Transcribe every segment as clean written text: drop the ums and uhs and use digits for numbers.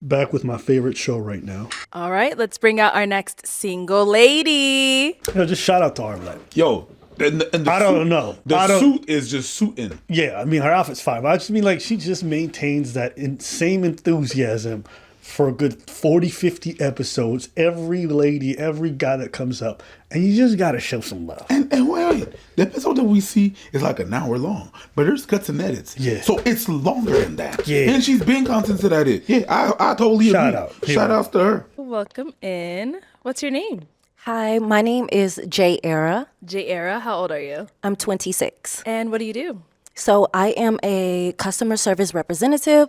Back with my favorite show right now. All right, let's bring out our next single lady. Just shout out to Arlette. Yo, and the I don't know. The suit is just suiting. Yeah, I mean, her outfit's fine. But I just mean, like, she just maintains that same enthusiasm for a good 40, 50 episodes. Every lady, every guy that comes up. And you just got to show some love. And wait, the episode that we see is like an hour long. But there's cuts and edits. Yeah. So it's longer than that. Yeah. And she's been content to that. Yeah, I totally Shout agree. out. Shout outs to her. Welcome in. What's your name? Hi, my name is J Era. J Era. How old are you? I'm 26. And what do you do? So I am a customer service representative.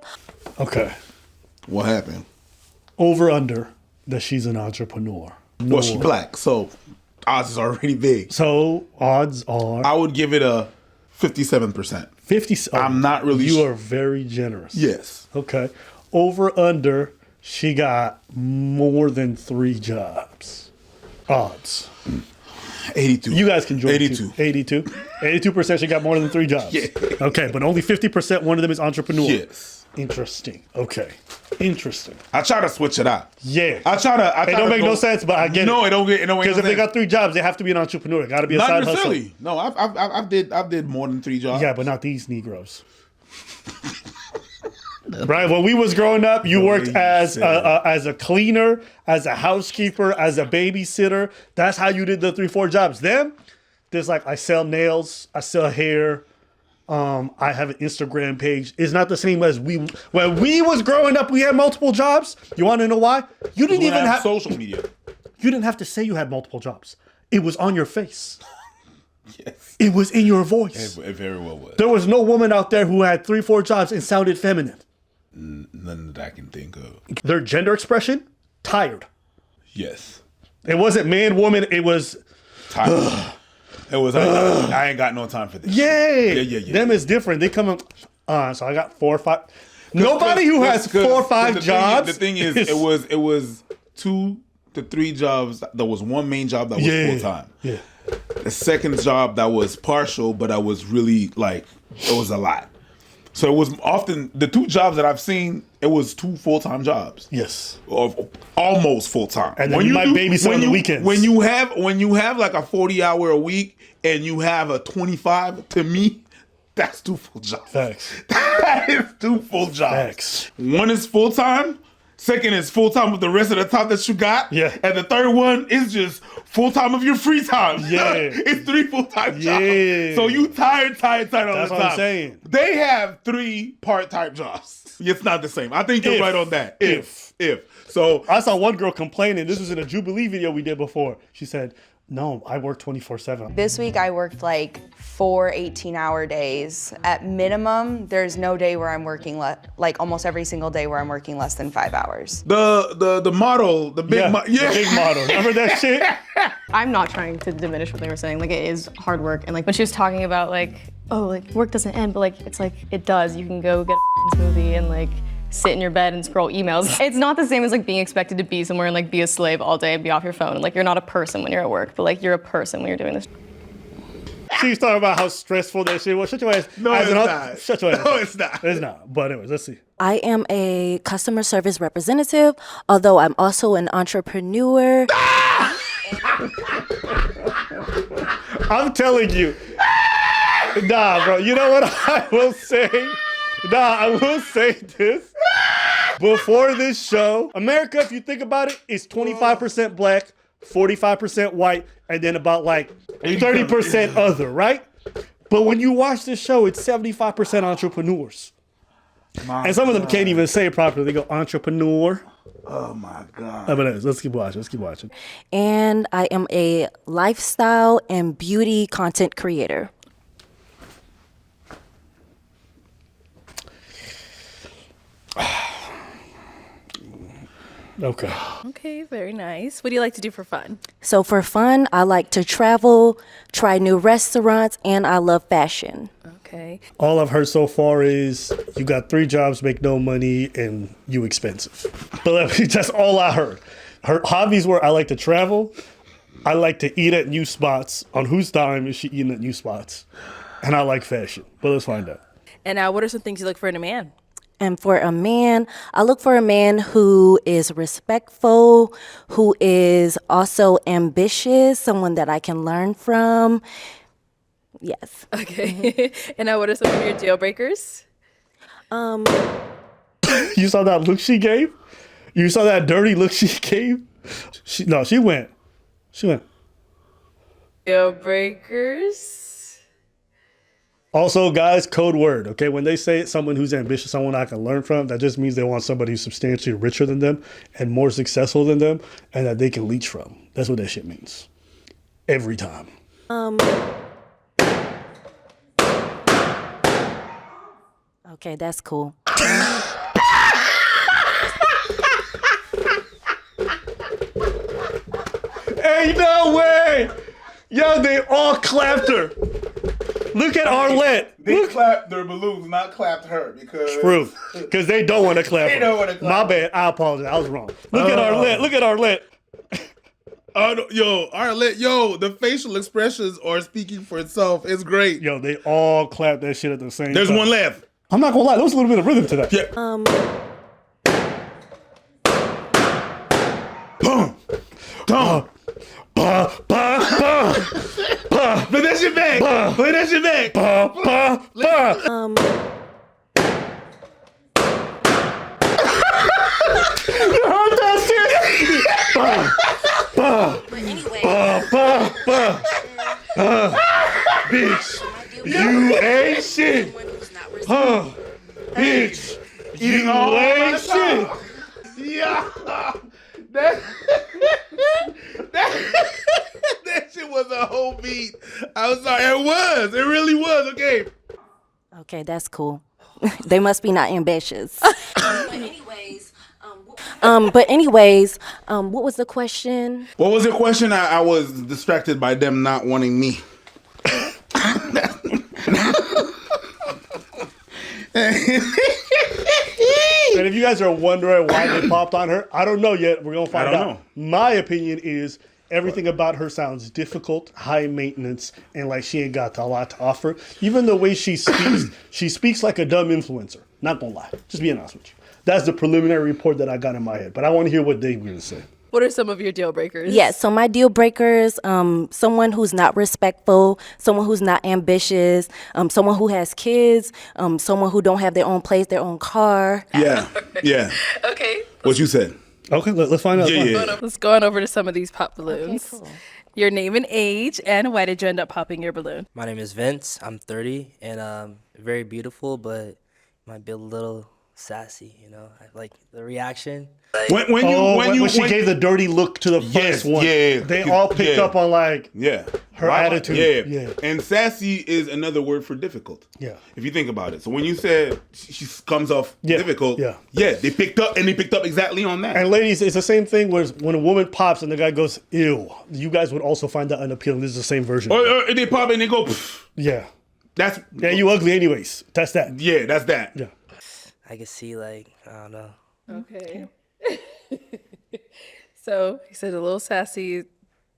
Okay. What happened? Over under that she's an entrepreneur. Well, she's black, so odds is already big. So odds are I would give it a 57%. 50. I'm not really You are very generous. Yes. Okay. Over under, she got more than 3 jobs. Odds. 82. You guys can join. 82. 82. 82% she got more than 3 jobs. Yeah. Okay, but only 50% one of them is entrepreneur. Yes. Interesting. Okay. Interesting. I try to switch it out. Yeah. I try It don't make no sense, but I get it. No, it don't make no sense. Because if they got 3 jobs, they have to be an entrepreneur. Got to be a not side necessarily. hustle. No, I did more than 3 jobs. Yeah, but not these Negroes. Right, when we was growing up, you worked as a cleaner, as a housekeeper, as a babysitter. That's how you did the 3-4 jobs. Them, there's like, I sell nails, I sell hair, I have an Instagram page. It's not the same as when we was growing up, we had multiple jobs. You want to know why? You didn't even have social media. You didn't have to say you had multiple jobs. It was on your face. Yes. It was in your voice. It very well was. There was no woman out there who had 3-4 jobs and sounded feminine. None that I can think of. Their gender expression, tired. Yes. It wasn't man, woman. It was Tired. It was like, I ain't got no time for this. yeah. Them is different. They come up. So I got 4 or 5. Nobody who has 4 or 5 jobs. The thing is, it was 2 to 3 jobs. There was one main job that was full time. Yeah. The second job that was partial, but I was really like, it was a lot. So it was often the 2 jobs that I've seen. It was 2 full-time jobs. Yes. Or almost full-time. And then you might babysit on the weekends. When you have like a 40-hour a week and you have a 25, to me, that's 2 full jobs. Facts. That is 2 full jobs. Facts. One is full-time. Second is full-time with the rest of the time that you got. Yeah. And the third one is just full-time of your free time. Yeah. It's 3 full-time Yeah. jobs. So you tired all That's the time. what I'm saying. They have 3 part-time jobs. It's not the same. I think you're right on that. If. So I saw one girl complaining. This was in a Jubilee video we did before. She said, no, I work 24/7. This week I worked like 4 18-hour days. At minimum, there's no day where I'm working like almost every single day where I'm working less than 5 hours. the model, the big The big model. Remember that shit? I'm not trying to diminish what they were saying. Like, it is hard work. And like when she was talking about like, oh, like work doesn't end, but like it's like it does. You can go get a smoothie and like sit in your bed and scroll emails. It's not the same as like being expected to be somewhere and like be a slave all day and be off your phone. Like, you're not a person when you're at work, but like you're a person when you're doing this. She's talking about how stressful that shit was. Shut your ass. No, it's not. Shut your ass. No, it's not. It's not. But anyways, let's see. I am a customer service representative, although I'm also an entrepreneur. I'm telling you. Nah, bro. You know what I will say? I will say this. Before this show, America, if you think about it, is 25% black, 45% white, and then about like 30% other, right? But when you watch this show, it's 75% entrepreneurs. And some of them can't even say it properly. They go, entrepreneur. Oh my God. But anyways, let's keep watching. And I am a lifestyle and beauty content creator. Okay. Okay, very nice. What do you like to do for fun? So for fun, I like to travel, try new restaurants, and I love fashion. Okay. All I've heard so far is you got 3 jobs, make no money, and you expensive. But that's all I heard. Her hobbies were I like to travel, I like to eat at new spots. On whose dime is she eating at new spots? And I like fashion. But let's find out. And what are some things you look for in a man? And for a man, I look for a man who is respectful, who is also ambitious, someone that I can learn from. Yes. Okay. And now, what are some of your deal breakers? You saw that look she gave? You saw that dirty look she gave? She went. Deal breakers. Also, guys, code word, okay? When they say someone who's ambitious, someone I can learn from, that just means they want somebody who's substantially richer than them and more successful than them and that they can leech from. That's what that shit means. Every time. Okay, that's cool. Hey, no way! Yo, they all clapped her. Look at Arlette. They clapped their balloons, not clapped her because True. Because they don't want to clap her. don't wanna clap My her. bad. I apologize. I was wrong. Look at Arlette. Look at Arlette. Yo, the facial expressions are speaking for itself. It's great. Yo, they all clapped that shit at the same time. There's one left. I'm not gonna lie, there was a little bit of rhythm to that. Yeah. Play that shit back. Play that shit back. Bitch, you ain't shit. Bitch, you ain't shit. Yeah. That shit was a whole beat. I'm sorry. It was. It really was. Okay. Okay, that's cool. They must be not ambitious. But anyways, what was the question? What was your question? I was distracted by them not wanting me. And if you guys are wondering why they popped on her, I don't know yet. We're gonna find I don't out. know. My opinion is everything about her sounds difficult, high maintenance, and like she ain't got a lot to offer. Even the way she speaks like a dumb influencer. Not gonna lie. Just being honest with you. That's the preliminary report that I got in my head. But I want to hear what they were gonna say. What are some of your deal breakers? Yes, so my deal breakers, someone who's not respectful, someone who's not ambitious, someone who has kids, someone who don't have their own place, their own car. Yeah. Okay. What you said. Okay, let's find out. Yeah. Let's go on over to some of these pop balloons. Okay, cool. Your name and age, and why did you end up popping your balloon? My name is Vince. I'm 30 and very beautiful, but might be a little sassy. You know, I like the reaction. When she gave the dirty look to the first one, they all picked up on like her attitude. Yeah. And sassy is another word for difficult. Yeah. If you think about it. So when you said she comes off difficult, they picked up exactly on that. And ladies, it's the same thing where when a woman pops and the guy goes, ew, you guys would also find that unappealing. This is the same version. Or they pop and they go, pff. Yeah. Yeah, you ugly anyways. That's that. Yeah, that's that. Yeah. I can see I don't know. Okay. So he said a little sassy.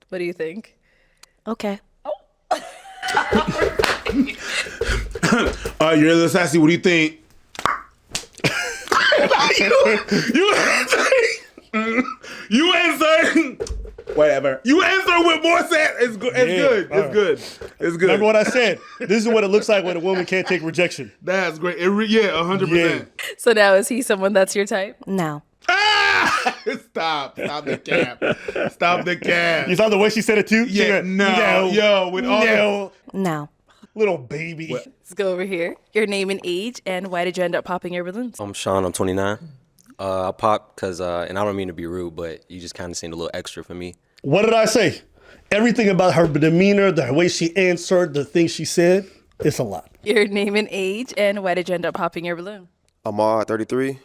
What do you think? Okay. You're a little sassy. What do you think? you answer. Whatever. You answer with more sass. It's good. It's good. It's good. Remember what I said? This is what it looks like when a woman can't take rejection. That's great. 100%. So now is he someone that's your type? No. Stop the cap. Stop the cap. You saw the way she said it too? Yeah, no. Yo, with all No. Little baby. Let's go over here. Your name and age, and why did you end up popping your balloons? I'm Sean, I'm 29. I popped because, and I don't mean to be rude, but you just kind of seemed a little extra for me. What did I say? Everything about her demeanor, the way she answered, the things she said, it's a lot. Your name and age, and why did you end up popping your balloon? I'm 33.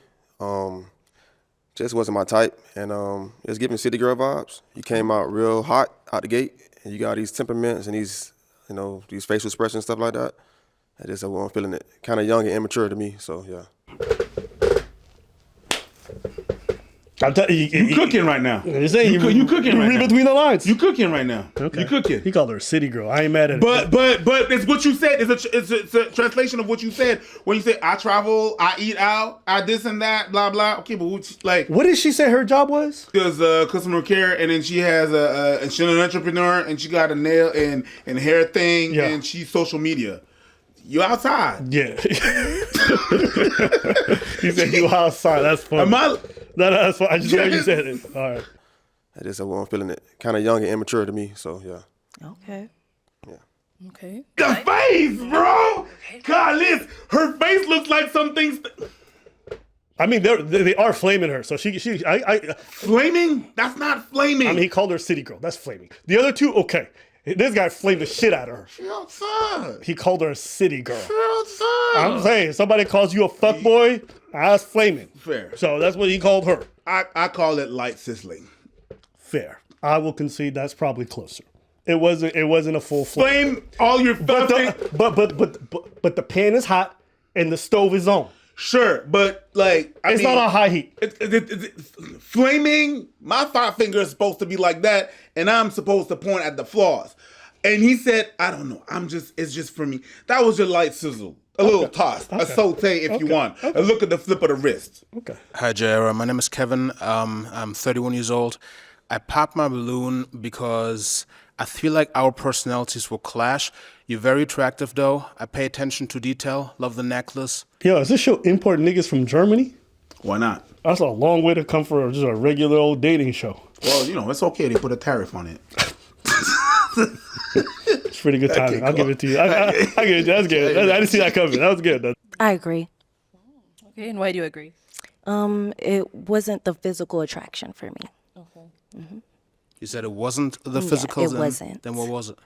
Just wasn't my type, and it was giving city girl vibes. You came out real hot out the gate, and you got these temperaments and these, these facial expressions, stuff like that. I just wasn't feeling it. Kind of young and immature to me, so yeah. You cooking right now. You're saying you cooking you right read now. between the lines. You cooking right now. Okay. You cooking. He called her a city girl. I ain't mad at it. But it's what you said. It's a translation of what you said when you say I travel, I eat out, I this and that, blah blah. Okay, but what did she say her job was? She does customer care, and then she has and she's an entrepreneur, and she got a nail and hair thing, and she's social media. You outside? Yeah. He said you outside. That's funny. That's funny. I just the way you said it. All right. That is how I'm feeling it. Kind of young and immature to me, so yeah. Okay. Yeah. Okay. The face, bro. God, Liz, her face looks like something. I mean, they are flaming her. So she flaming? That's not flaming. I mean, he called her city girl. That's flaming. The other two, okay. This guy flamed the shit out of her. She outside. He called her a city girl. She outside. I'm saying, somebody calls you a fuckboy, that's flaming. Fair. So that's what he called her. I call it light sizzling. Fair. I will concede that's probably closer. It wasn't a full flame. All your but the pan is hot and the stove is on. Sure, but like it's not on high heat. Flaming. My 5 finger is supposed to be like that, and I'm supposed to point at the flaws. And he said, "I don't know. It's just for me." That was your light sizzle, a little toss, a saute if you want, a look at the flip of the wrist. Okay. Hi, Jera. My name is Kevin. I'm 31 years old. I popped my balloon because I feel like our personalities will clash. You're very attractive, though. I pay attention to detail. Love the necklace. Yo, is this show import niggas from Germany? Why not? That's a long way to come for just a regular old dating show. Well, it's okay. They put a tariff on it. It's pretty good timing. I'll give it to you. I give it. That's good. I didn't see that coming. That was good. I agree. Okay, and why do you agree? It wasn't the physical attraction for me. Okay. Mm-hmm. You said it wasn't the physical. It wasn't. Then what was it?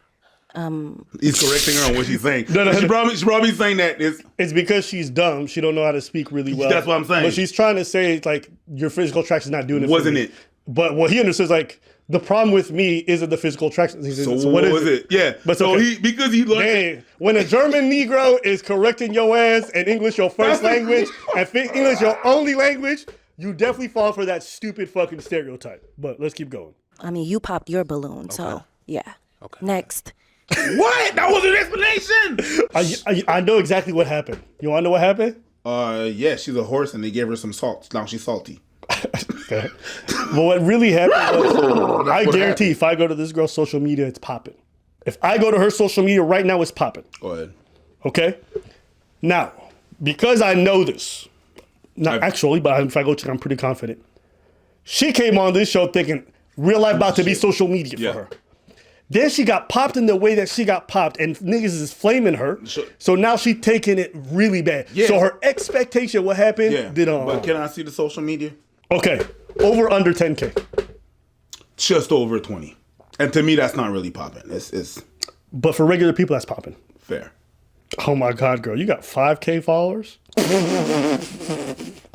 He's correcting her on what she's saying. No, she probably saying that it's because she's dumb. She don't know how to speak really well. That's what I'm saying. But she's trying to say like your physical attraction is not doing it. Wasn't for me. it? But what he understands like the problem with me isn't the physical attraction. He says, So what was it? Yeah. But so okay. because he learned. Dang, when a German Negro is correcting your ass and English your first language and English your only language, you definitely fall for that stupid fucking stereotype. But let's keep going. I mean, you popped your balloon, so yeah. Okay. Next. What? That was an explanation. I know exactly what happened. You want to know what happened? Yeah, she's a horse and they gave her some salt. Now she's salty. Okay. But what really happened was, I guarantee if I go to this girl's social media, it's popping. If I go to her social media right now, it's popping. Go ahead. Okay? Now, because I know this, not actually, but if I go check, I'm pretty confident. She came on this show thinking real life about to be social media for her. Then she got popped in the way that she got popped, and niggas is flaming her. So now she taking it really bad. Yeah. So her expectation, what happened? But can I see the social media? Okay, over under 10K. Just over 20. And to me, that's not really popping. It's But for regular people, that's popping. fair. Oh my God, girl, you got 5K followers?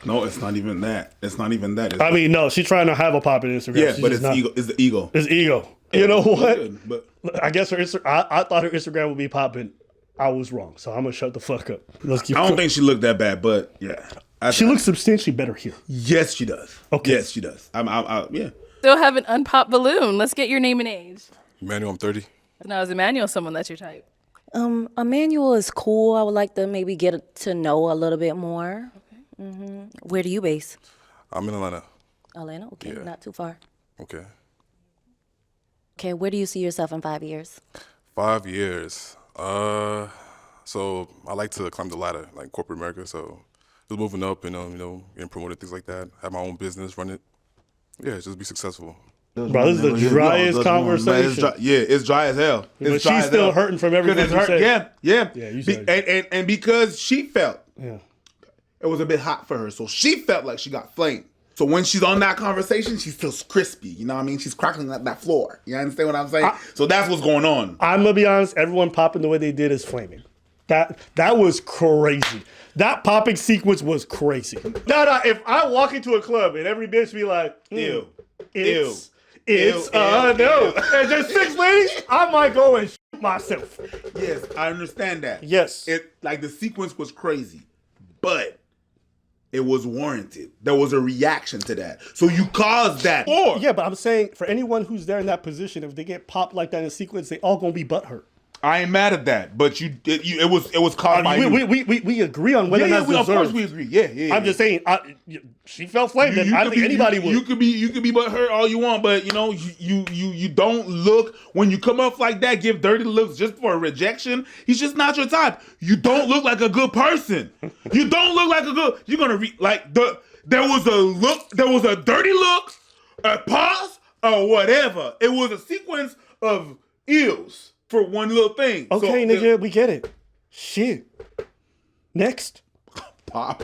No, it's not even that. It's not even that. I mean, no, she's trying to have a popping Instagram. Yeah, She's but just it's ego. It's the ego. It's ego. You know what? Good, but I guess her I thought her Instagram would be popping. I was wrong, so I'm gonna shut the fuck up. Let's keep. I don't think she looked that bad, but yeah, she looks substantially better here. Yes, she does. Okay. Yes, she does. Yeah. Still have an unpopped balloon. Let's get your name and age. Emanuel, I'm 30. Now, is Emanuel someone that's your type? Emanuel is cool. I would like to maybe get to know a little bit more. Okay. Where do you base? I'm in Atlanta. Atlanta? Okay, Yeah. not too far. Okay. Okay, where do you see yourself in 5 years? 5 years. So I like to climb the ladder, like corporate America. So just moving up and getting promoted, things like that. Have my own business, run it. Yeah, just be successful. Bro, this is the driest conversation. It's dry as hell. But she's still hurting from everything you said. Yeah. you said And because she felt Yeah. it was a bit hot for her, so she felt like she got flamed. So when she's on that conversation, she feels crispy. You know what I mean? She's crackling at that floor. You understand what I'm saying? So that's what's going on. I'm gonna be honest. Everyone popping the way they did is flaming. That was crazy. That popping sequence was crazy. No. If I walk into a club and every bitch be like, Ew. It's Ew. no. And there's 6 ladies, I might go and shoot myself. Yes, I understand that. Yes. The sequence was crazy, but It was warranted. There was a reaction to that. So you caused that. Or Yeah, but I'm saying for anyone who's there in that position, if they get popped like that in a sequence, they all gonna be butthurt. I ain't mad at that, but it was caused by you. We agree on whether or not it's of course deserved. we agree. Yeah. I'm just saying, she felt flamed. I don't think anybody would. You could be butthurt all you want, but you don't look when you come up like that. Give dirty looks just for a rejection. He's just not your type. You don't look like a good person. You don't look like a good. You're gonna there was a look. There was a dirty look, a pause, or whatever. It was a sequence of ills for one little thing. Okay, So, nigga, we get it. Shit. Next. Pop.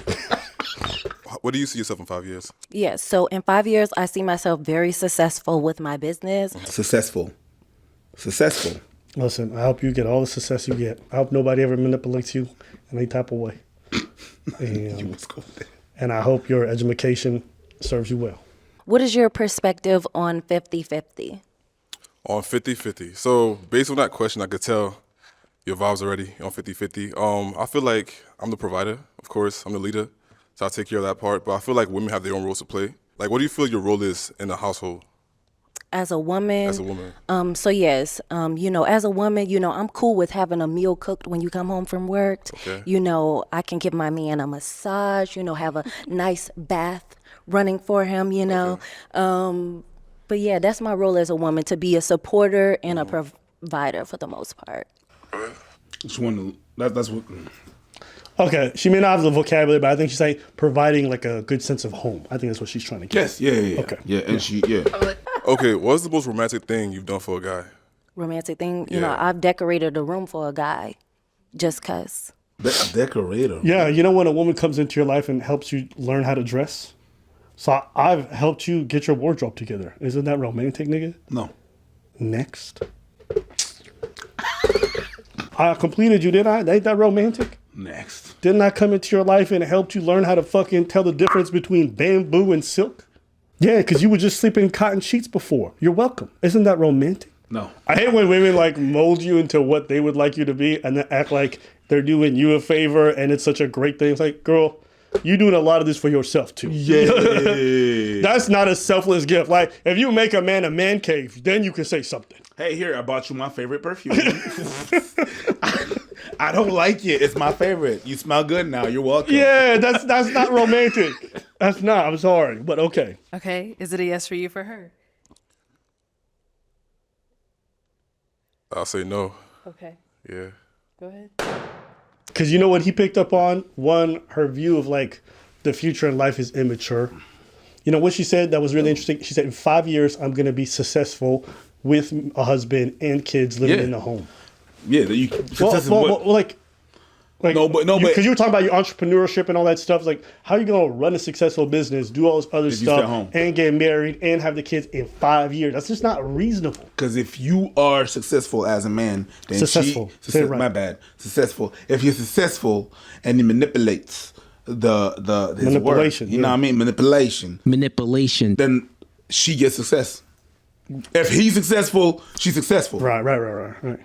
What do you see yourself in 5 years? Yes. So in 5 years, I see myself very successful with my business. Successful. Listen, I hope you get all the success you get. I hope nobody ever manipulates you in any type of way. And I hope your education serves you well. What is your perspective on 50-50? On 50-50. So based on that question, I could tell your vibes already on 50-50. I feel like I'm the provider, of course. I'm the leader, so I take care of that part. But I feel like women have their own roles to play. Like, what do you feel your role is in the household? As a woman. As a woman. So yes, as a woman, I'm cool with having a meal cooked when you come home from work. Okay. I can give my man a massage, have a nice bath running for him, Okay. But yeah, that's my role as a woman, to be a supporter and a provider for the most part. Just want to, that's what. Okay, she may not have the vocabulary, but I think she's like providing like a good sense of home. I think that's what she's trying to get. Yes, yeah. Okay. Yeah, and Okay, what's the most romantic thing you've done for a guy? Romantic thing, Yeah. I've decorated a room for a guy, just 'cause. A decorator. Yeah, when a woman comes into your life and helps you learn how to dress. So I've helped you get your wardrobe together. Isn't that romantic, nigga? No. Next. I completed you, didn't I? Ain't that romantic? Next. Didn't I come into your life and helped you learn how to fucking tell the difference between bamboo and silk? Yeah, because you were just sleeping in cotton sheets before. You're welcome. Isn't that romantic? No. I hate when women like mold you into what they would like you to be and then act like they're doing you a favor and it's such a great thing. It's like, girl, you're doing a lot of this for yourself too. Yeah. That's not a selfless gift. Like, if you make a man cave, then you can say something. Hey, here, I bought you my favorite perfume. I don't like it. It's my favorite. You smell good now. You're welcome. Yeah, that's not romantic. That's not. I'm sorry, but okay. Okay, is it a yes for you for her? I'll say no. Okay, Yeah. go ahead. Because you know what he picked up on? One, her view of like the future in life is immature. You know what she said that was really interesting? She said, in 5 years, I'm going to be successful with a husband and kids living in the home. Yeah, Because you were talking about your entrepreneurship and all that stuff. Like, how are you going to run a successful business, do all this other If you stay stuff, home. and get married and have the kids in 5 years? That's just not reasonable. Because if you are successful as a man, then Successful. Say it right. my bad. Successful. If you're successful and he manipulates his Manipulation, work, you know what I mean? Manipulation. Then she gets success. If he's successful, she's successful. Right.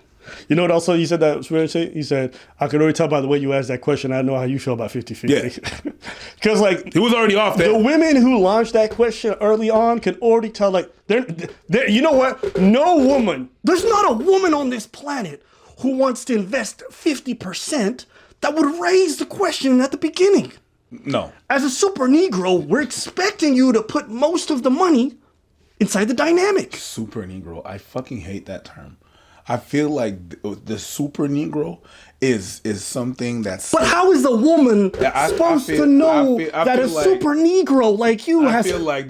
You know what also you said that was really interesting? You said, I could already tell by the way you asked that question, I know how you feel about 50-50. Yeah. Because like He was already off that. the women who launched that question early on can already tell, like, they're you know what? No woman, there's not a woman on this planet who wants to invest 50% that would raise the question at the beginning. No. As a super Negro, we're expecting you to put most of the money inside the dynamic. Super Negro. I fucking hate that term. I feel like the super Negro is something that's. But how is a woman supposed to know that a super Negro like you has?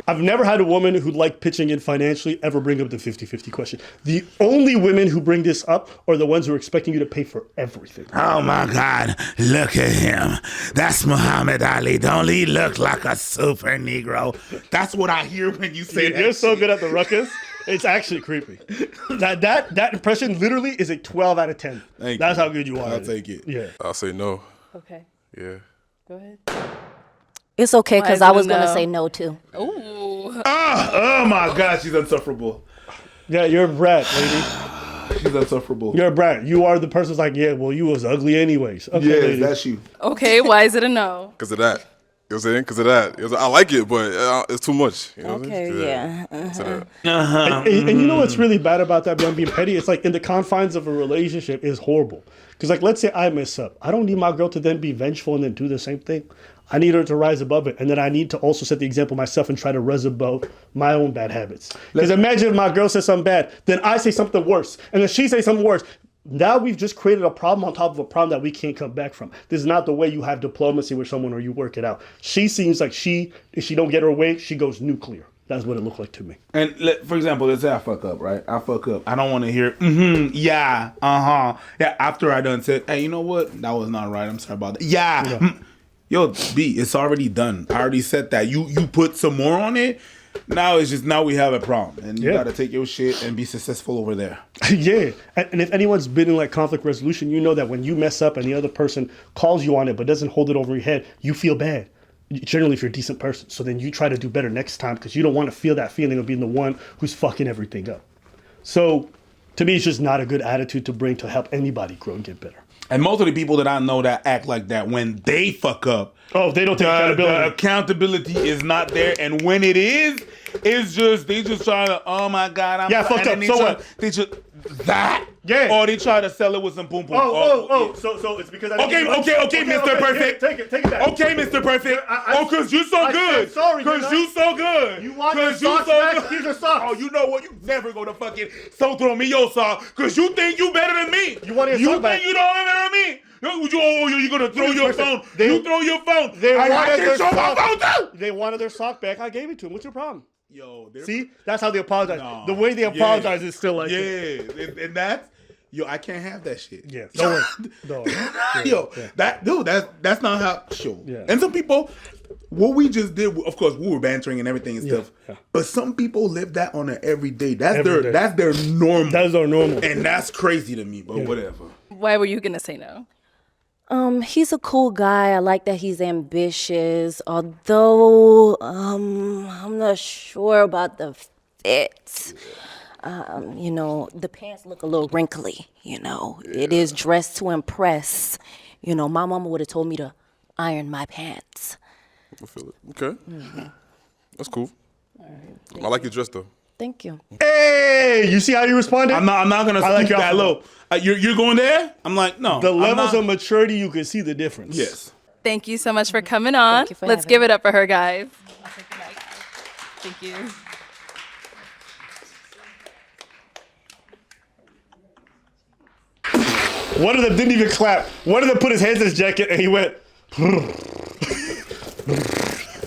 I've never had a woman who liked pitching in financially ever bring up the 50-50 question. The only women who bring this up are the ones who are expecting you to pay for everything. Oh my God, look at him. That's Muhammad Ali. Don't he look like a super Negro? That's what I hear when you say that. You're so good at the ruckus. It's actually creepy. That impression literally is a 12 out of 10. That's how good you are. I'll take it. Yeah. I'll say no. Okay, Yeah. go ahead. It's okay, Why because is I it a was going to no? say no too. Ooh. Oh my God, she's insufferable. Yeah, you're a brat, lady. She's insufferable. You're a brat. You are the person who's like, yeah, well, you was ugly anyways. Okay, Yeah, lady. that's you. Okay, why is it a no? Because of that. what I'm saying? Because of that. I like it, but it's too much. You know what I'm Okay, saying? yeah. So that- And you know what's really bad about that, beyond being petty? It's like in the confines of a relationship is horrible. Because like, let's say I mess up. I don't need my girl to then be vengeful and then do the same thing. I need her to rise above it. And then I need to also set the example myself and try to rise above my own bad habits. Because imagine if my girl says something bad, then I say something worse. And then she says something worse. Now we've just created a problem on top of a problem that we can't come back from. This is not the way you have diplomacy with someone or you work it out. She seems like if she don't get her way, she goes nuclear. That's what it looked like to me. And for example, let's say I fuck up, right? I fuck up. I don't want to hear, yeah, yeah. After I done said, hey, you know what? That was not right. I'm sorry about that. Yeah. Yo, B, it's already done. I already said that. You put some more on it. Now we have a problem, and you gotta take your shit and be successful over there. Yeah, and if anyone's been in like conflict resolution, you know that when you mess up and the other person calls you on it but doesn't hold it over your head, you feel bad. Generally, if you're a decent person, so then you try to do better next time because you don't want to feel that feeling of being the one who's fucking everything up. So, to me, it's just not a good attitude to bring to help anybody grow and get better. And most of the people that I know that act like that, when they fuck up, they don't take accountability. The accountability is not there, and when it is, it's just they just try to, oh my god, I'm fucked up. So what? They just that. Yeah. Or they try to sell it with some boom boom. So it's because I Okay, Mr. Perfect. Take it back. Okay, Mr. Perfect. Because you so good. Sorry, because you so good. You want your socks back? Here's your socks. Oh, you know what? You never gonna fucking throw me your sock because you think you better than me. You want your sock back? You think you know better than me. You're gonna throw your phone. You throw your phone. They wanted their sock back. I gave it to them. What's your problem? Yo, see, that's how they apologize. The way they apologize is still like and that's I can't have that shit. Yeah, don't worry. That's not how. Sure. Yeah. And some people, what we just did, of course, we were bantering and everything and stuff. Yeah. But some people live that on an everyday. That's their normal. That's their normal, and that's crazy to me. But whatever. Why were you gonna say no? He's a cool guy. I like that he's ambitious. Although, I'm not sure about the fit. The pants look a little wrinkly, It is dressed to impress. My mama would have told me to iron my pants. I feel it. Okay. Mm-hmm. That's cool. I like your dress, though. Thank you. Hey, you see how you responded? I'm not gonna stoop that low. You're going there? I'm like, no. The levels of maturity, you can see the difference. Yes. Thank you so much for coming on. Let's give it up for her, guys. Thank you. One of them didn't even clap. One of them put his hands in his jacket and he went.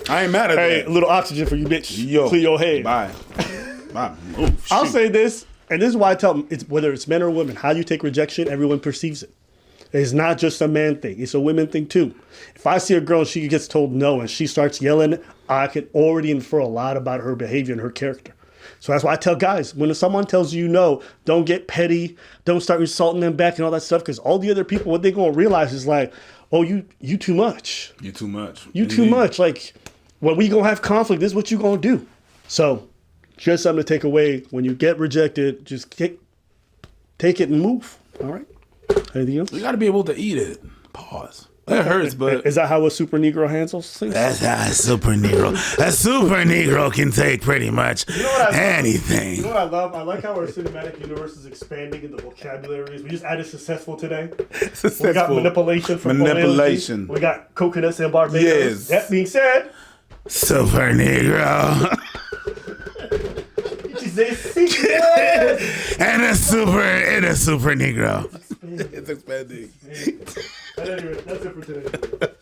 I ain't mad at that. Hey, a little oxygen for you, bitch. Yo, clear your head. Bye. I'll say this, and this is why I tell them, whether it's men or women, how you take rejection, everyone perceives it. It's not just a man thing. It's a women thing too. If I see a girl and she gets told no and she starts yelling, I can already infer a lot about her behavior and her character. So that's why I tell guys, when someone tells you no, don't get petty, don't start insulting them back and all that stuff, because all the other people, what they're going to realize is like, oh, you too much. You too much. You too much. Like, when we going to have conflict, this is what you going to do. So just something to take away. When you get rejected, just take it and move. All right? Anything else? You got to be able to eat it. Pause. That hurts, but... Is that how a super Negro handles things? That's how a super Negro... A super Negro can take pretty much anything. You know what I love? I like how our cinematic universe is expanding in the vocabularies. We just added successful today. We got manipulation from manipulation. We got coconuts and Barbados. Yes. That being said... Super Negro. and a super Negro. It's expanding. But anyway, that's it for today.